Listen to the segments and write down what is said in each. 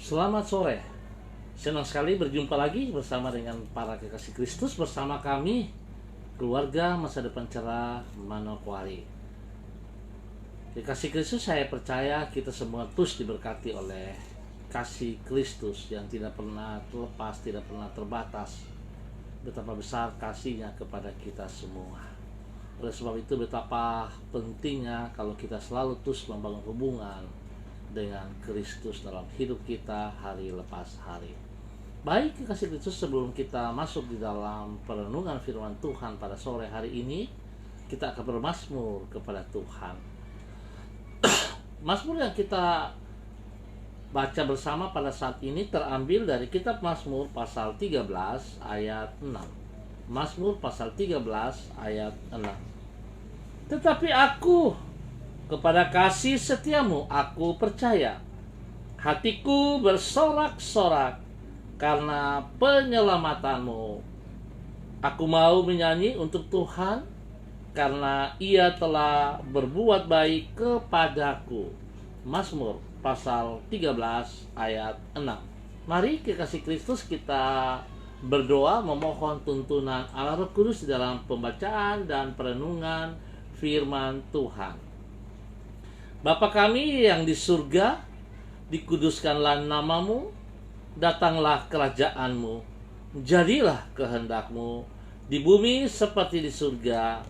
Selamat sore. Senang sekali berjumpa lagi bersama dengan para kekasih Kristus, bersama kami keluarga Masa Depan Cerah Manokwari. Kekasih Kristus, saya percaya kita semua terus diberkati oleh kasih Kristus yang tidak pernah terlepas, tidak pernah terbatas. Betapa besar kasihnya kepada kita semua. Oleh sebab itu betapa pentingnya kalau kita selalu terus membangun hubungan dengan Kristus dalam hidup kita hari lepas hari. Baik kekasih Kristus, sebelum kita masuk di dalam perenungan firman Tuhan pada sore hari ini, kita akan bermazmur kepada Tuhan. Mazmur yang kita baca bersama pada saat ini terambil dari kitab Mazmur pasal 13 ayat 6. Mazmur pasal 13 ayat 6. Tetapi aku kepada kasih setiamu aku percaya. Hatiku bersorak-sorak karena penyelamatanmu. Aku mau menyanyi untuk Tuhan karena Ia telah berbuat baik kepadaku. Mazmur pasal 13 ayat 6. Mari kekasih Kristus, kita berdoa memohon tuntunan Allah Roh Kudus di dalam pembacaan dan perenungan firman Tuhan. Bapa kami yang di surga, dikuduskanlah namamu, datanglah kerajaanmu, jadilah kehendakmu di bumi seperti di surga.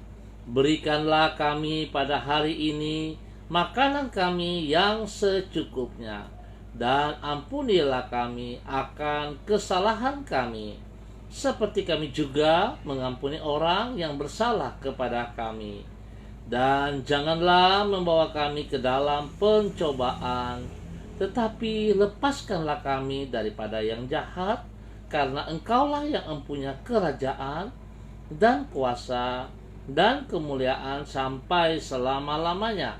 Berikanlah kami pada hari ini makanan kami yang secukupnya, dan ampunilah kami akan kesalahan kami, seperti kami juga mengampuni orang yang bersalah kepada kami. Dan janganlah membawa kami ke dalam pencobaan, tetapi lepaskanlah kami daripada yang jahat, karena Engkaulah yang mempunyai kerajaan dan kuasa dan kemuliaan sampai selama-lamanya.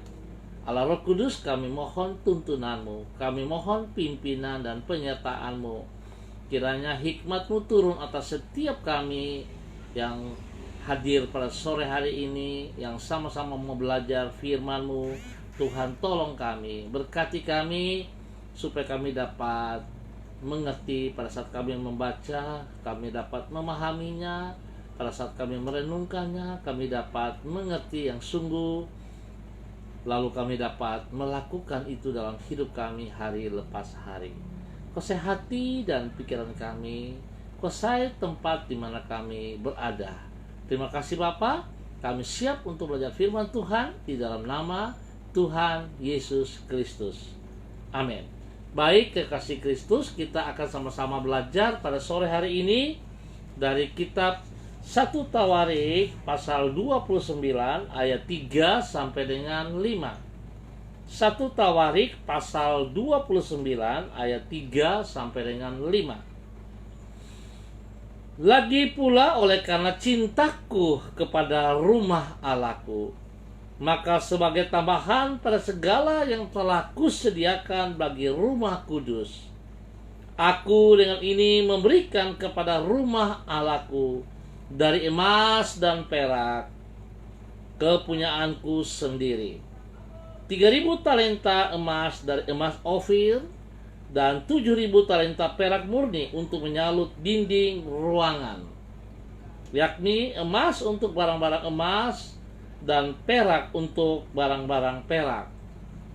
Allah Roh Kudus, kami mohon tuntunan-Mu, kami mohon pimpinan dan penyertaan-Mu. Kiranya hikmat-Mu turun atas setiap kami yang hadir pada sore hari ini, yang sama-sama mau belajar firman-Mu. Tuhan, tolong kami, berkati kami, supaya kami dapat mengerti pada saat kami membaca, kami dapat memahaminya, pada saat kami merenungkannya, kami dapat mengerti yang sungguh, lalu kami dapat melakukan itu dalam hidup kami hari lepas hari. Kuasai hati dan pikiran kami, kuasai tempat di mana kami berada. Terima kasih Bapa, kami siap untuk belajar firman Tuhan di dalam nama Tuhan Yesus Kristus. Amin. Baik kekasih Kristus, kita akan sama-sama belajar pada sore hari ini dari kitab 1 Tawarik pasal 29 ayat 3 sampai dengan 5. 1 Tawarik pasal 29 ayat 3 sampai dengan 5. Lagi pula oleh karena cintaku kepada rumah Allahku, maka sebagai tambahan pada segala yang telah kusediakan bagi rumah kudus, aku dengan ini memberikan kepada rumah Allahku dari emas dan perak, kepunyaanku sendiri, 3.000 talenta emas dari emas Ofir, dan 7.000 talenta perak murni untuk menyalut dinding ruangan, yakni emas untuk barang-barang emas dan perak untuk barang-barang perak,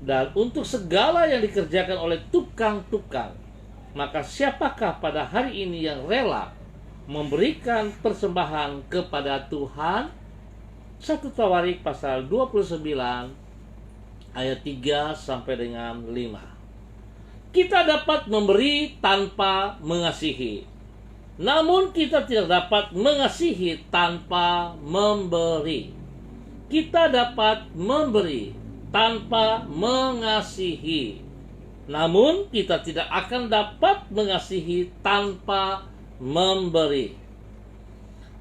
dan untuk segala yang dikerjakan oleh tukang-tukang. Maka siapakah pada hari ini yang rela memberikan persembahan kepada Tuhan? 1 Tawarik pasal 29 ayat 3 sampai dengan 5. Kita dapat memberi tanpa mengasihi, namun kita tidak dapat mengasihi tanpa memberi. Kita dapat memberi tanpa mengasihi, namun kita tidak akan dapat mengasihi tanpa memberi.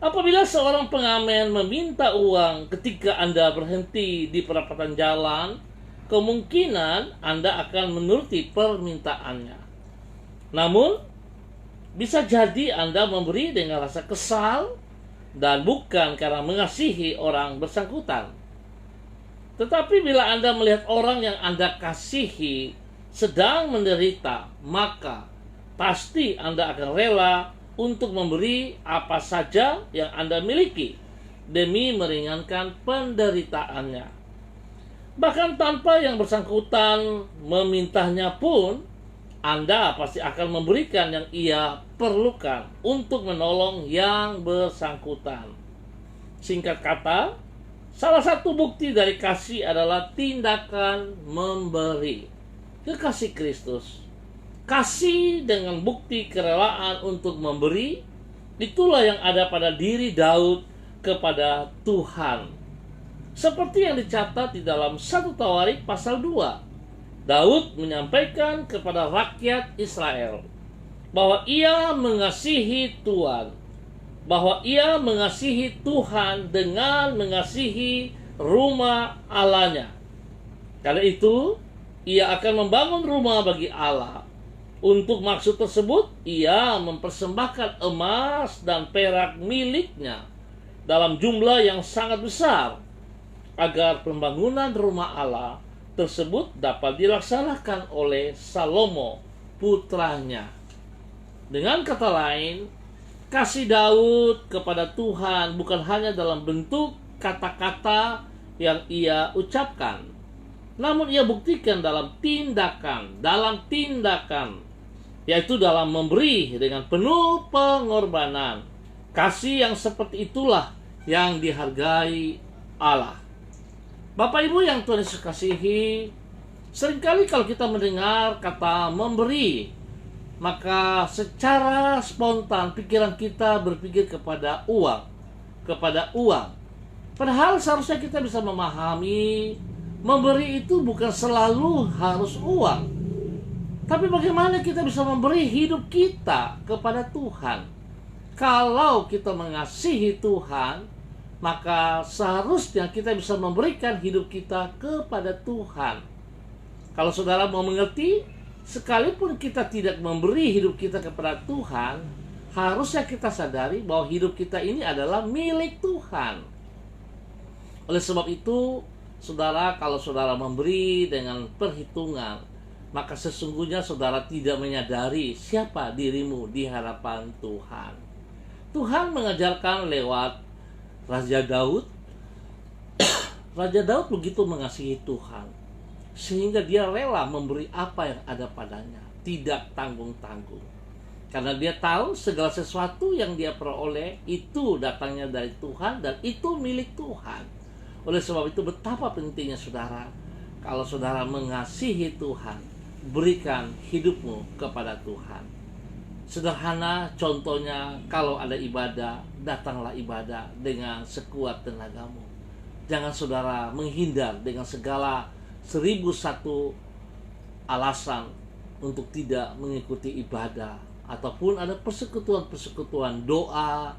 Apabila seorang pengamen meminta uang ketika Anda berhenti di perapatan jalan, kemungkinan Anda akan menuruti permintaannya. Namun, bisa jadi Anda memberi dengan rasa kesal dan bukan karena mengasihi orang bersangkutan. Tetapi bila Anda melihat orang yang Anda kasihi sedang menderita, maka pasti Anda akan rela untuk memberi apa saja yang Anda miliki demi meringankan penderitaannya. Bahkan tanpa yang bersangkutan memintanya pun, Anda pasti akan memberikan yang ia perlukan untuk menolong yang bersangkutan. Singkat kata, salah satu bukti dari kasih adalah tindakan memberi. Kekasih Kristus, kasih dengan bukti kerelaan untuk memberi, itulah yang ada pada diri Daud kepada Tuhan. Seperti yang dicatat di dalam 1 Tawarik pasal 2. Daud menyampaikan kepada rakyat Israel bahwa ia mengasihi Tuhan, bahwa ia mengasihi Tuhan dengan mengasihi rumah Allahnya. Karena itu, ia akan membangun rumah bagi Allah. Untuk maksud tersebut, ia mempersembahkan emas dan perak miliknya dalam jumlah yang sangat besar, agar pembangunan rumah Allah tersebut dapat dilaksanakan oleh Salomo putranya. Dengan kata lain, kasih Daud kepada Tuhan bukan hanya dalam bentuk kata-kata yang ia ucapkan, namun ia buktikan dalam tindakan, yaitu dalam memberi dengan penuh pengorbanan. Kasih yang seperti itulah yang dihargai Allah. Bapak Ibu yang Tuhan Yesus kasihi, seringkali kalau kita mendengar kata memberi, maka secara spontan pikiran kita berpikir kepada uang. Padahal seharusnya kita bisa memahami memberi itu bukan selalu harus uang. Tapi bagaimana kita bisa memberi hidup kita kepada Tuhan? Kalau kita mengasihi Tuhan, maka seharusnya kita bisa memberikan hidup kita kepada Tuhan. Kalau saudara mau mengerti, sekalipun kita tidak memberi hidup kita kepada Tuhan, harusnya kita sadari bahwa hidup kita ini adalah milik Tuhan. Oleh sebab itu, saudara, kalau saudara memberi dengan perhitungan, maka sesungguhnya saudara tidak menyadari siapa dirimu di hadapan Tuhan. Tuhan mengajarkan lewat Raja Daud. Raja Daud begitu mengasihi Tuhan, sehingga dia rela memberi apa yang ada padanya, tidak tanggung-tanggung. Karena dia tahu segala sesuatu yang dia peroleh itu datangnya dari Tuhan dan itu milik Tuhan. Oleh sebab itu betapa pentingnya saudara, kalau saudara mengasihi Tuhan, berikan hidupmu kepada Tuhan. Sederhana contohnya, kalau ada ibadah, datanglah ibadah dengan sekuat tenagamu. Jangan saudara menghindar dengan segala 1001 alasan untuk tidak mengikuti ibadah, ataupun ada persekutuan doa,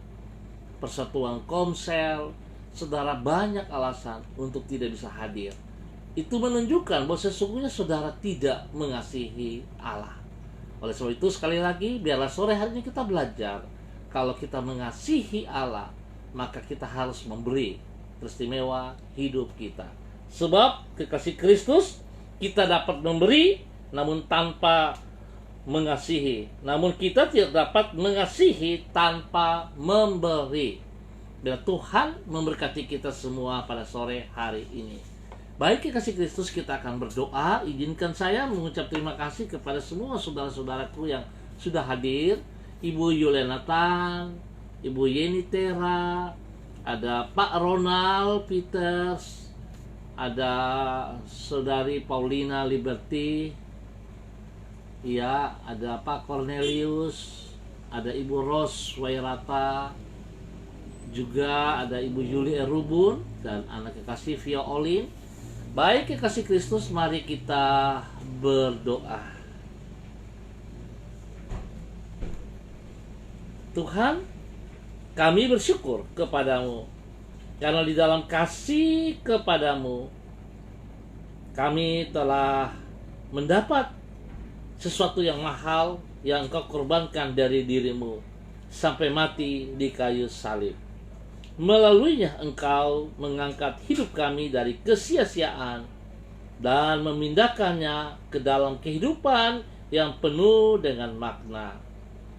persatuan komsel. Saudara banyak alasan untuk tidak bisa hadir. Itu menunjukkan bahwa sesungguhnya saudara tidak mengasihi Allah. Oleh sebab itu sekali lagi, biarlah sore hari ini kita belajar, kalau kita mengasihi Allah, maka kita harus memberi teristimewa hidup kita. Sebab kekasih Kristus, kita dapat memberi namun tanpa mengasihi. Namun kita tidak dapat mengasihi tanpa memberi. Dan Tuhan memberkati kita semua pada sore hari ini. Baik kekasih Kristus, kita akan berdoa. Izinkan saya mengucap terima kasih kepada semua saudara-saudaraku yang sudah hadir. Ibu Yulenatan, Ibu Yeni Tera, ada Pak Ronald Peters, ada Saudari Paulina Liberty, ya, ada Pak Cornelius, ada Ibu Ros Wairata, juga ada Ibu Yuli Erubun dan anak kekasih Via Olin. Baik kekasih Kristus, mari kita berdoa. Tuhan, kami bersyukur kepadamu karena di dalam kasih kepadamu kami telah mendapat sesuatu yang mahal yang Engkau korbankan dari dirimu sampai mati di kayu salib. Melaluinya Engkau mengangkat hidup kami dari kesia-siaan dan memindahkannya ke dalam kehidupan yang penuh dengan makna.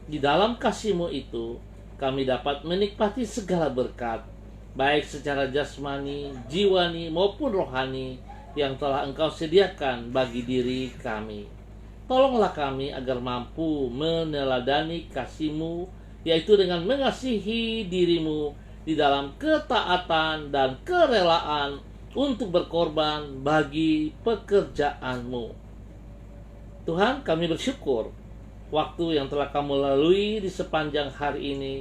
Di dalam kasih-Mu itu, kami dapat menikmati segala berkat, baik secara jasmani, jiwani, maupun rohani, yang telah Engkau sediakan bagi diri kami. Tolonglah kami agar mampu meneladani kasih-Mu, yaitu dengan mengasihi diri-Mu di dalam ketaatan dan kerelaan untuk berkorban bagi pekerjaan-Mu. Tuhan, kami bersyukur waktu yang telah Kamu lalui di sepanjang hari ini.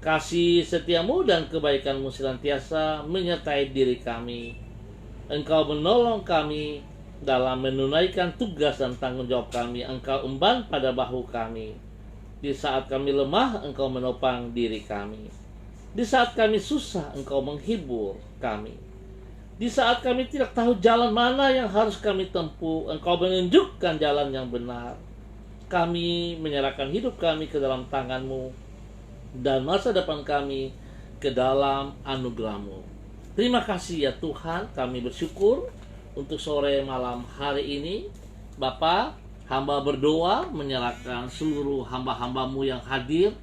Kasih setia-Mu dan kebaikan-Mu senantiasa menyertai diri kami. Engkau menolong kami dalam menunaikan tugas dan tanggung jawab kami. Engkau emban pada bahu kami. Di saat kami lemah, Engkau menopang diri kami. Di saat kami susah, Engkau menghibur kami. Di saat kami tidak tahu jalan mana yang harus kami tempuh, Engkau menunjukkan jalan yang benar. Kami menyerahkan hidup kami ke dalam tangan-Mu dan masa depan kami ke dalam anugerah-Mu. Terima kasih ya Tuhan, kami bersyukur untuk sore malam hari ini. Bapa, hamba berdoa menyerahkan seluruh hamba-hamba-Mu yang hadir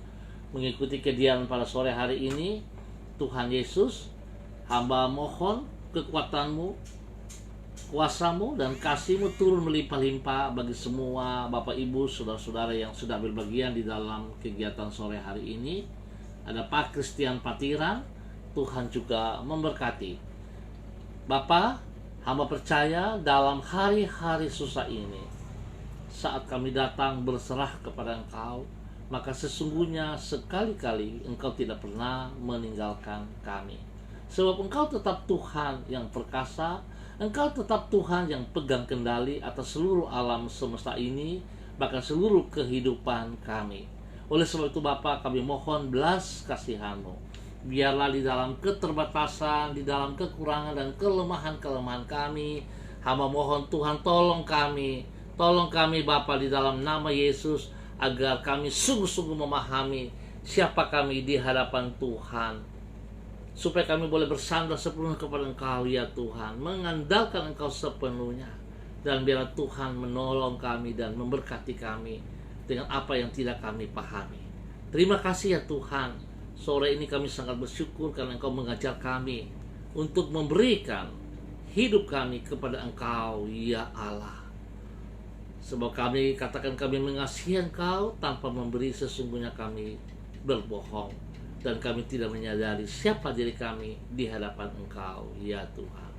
mengikuti kediaman pada sore hari ini. Tuhan Yesus, hamba mohon kekuatan-Mu, kuasa-Mu, dan kasih-Mu turun melimpah-limpah bagi semua Bapak Ibu, saudara-saudara yang sudah berbagian di dalam kegiatan sore hari ini. Ada Pak Christian Patiran, Tuhan juga memberkati. Bapak, hamba percaya dalam hari-hari susah ini, saat kami datang berserah kepada Engkau, maka sesungguhnya sekali-kali Engkau tidak pernah meninggalkan kami. Sebab Engkau tetap Tuhan yang perkasa, Engkau tetap Tuhan yang pegang kendali atas seluruh alam semesta ini, bahkan seluruh kehidupan kami. Oleh sebab itu Bapa, kami mohon belas kasihan-Mu. Biarlah di dalam keterbatasan, di dalam kekurangan dan kelemahan-kelemahan kami, hamba mohon Tuhan tolong kami Bapa di dalam nama Yesus, agar kami sungguh-sungguh memahami siapa kami di hadapan Tuhan, supaya kami boleh bersandar sepenuhnya kepada Engkau ya Tuhan, mengandalkan Engkau sepenuhnya, dan biarlah Tuhan menolong kami dan memberkati kami dengan apa yang tidak kami pahami. Terima kasih ya Tuhan, sore ini kami sangat bersyukur karena Engkau mengajar kami untuk memberikan hidup kami kepada Engkau ya Allah. Sebab kami katakan kami mengasihi Engkau, tanpa memberi sesungguhnya kami berbohong, dan kami tidak menyadari siapa diri kami di hadapan Engkau ya Tuhan.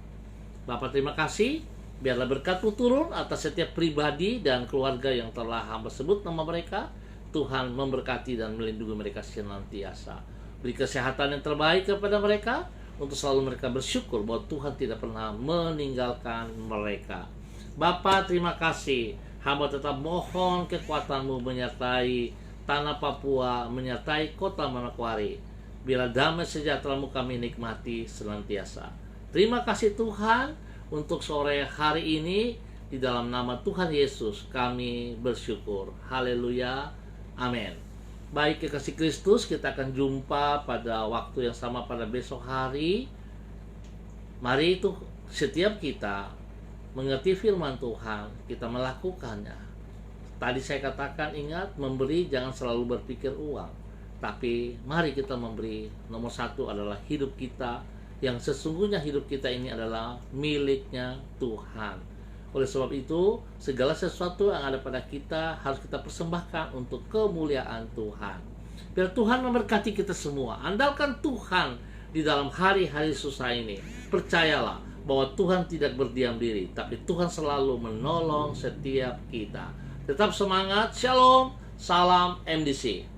Bapa, terima kasih. Biarlah berkat-Mu turun atas setiap pribadi dan keluarga yang telah hamba sebut nama mereka. Tuhan memberkati dan melindungi mereka senantiasa. Beri kesehatan yang terbaik kepada mereka, untuk selalu mereka bersyukur bahwa Tuhan tidak pernah meninggalkan mereka. Bapa, terima kasih. Hamba tetap mohon kekuatan-Mu menyertai tanah Papua, menyertai kota Manokwari. Bila damai sejahtera-Mu kami nikmati senantiasa. Terima kasih Tuhan untuk sore hari ini. Di dalam nama Tuhan Yesus kami bersyukur. Haleluya. Amin. Baik kekasih Kristus, kita akan jumpa pada waktu yang sama pada besok hari. Mari itu setiap kita mengerti firman Tuhan, kita melakukannya. Tadi saya katakan, ingat, memberi jangan selalu berpikir uang, tapi mari kita memberi. Nomor satu adalah hidup kita, yang sesungguhnya hidup kita ini adalah miliknya Tuhan. Oleh sebab itu, segala sesuatu yang ada pada kita harus kita persembahkan untuk kemuliaan Tuhan. Biar Tuhan memberkati kita semua. Andalkan Tuhan di dalam hari-hari susah ini. Percayalah bahwa Tuhan tidak berdiam diri, tapi Tuhan selalu menolong setiap kita. Tetap semangat. Shalom. Salam MDC.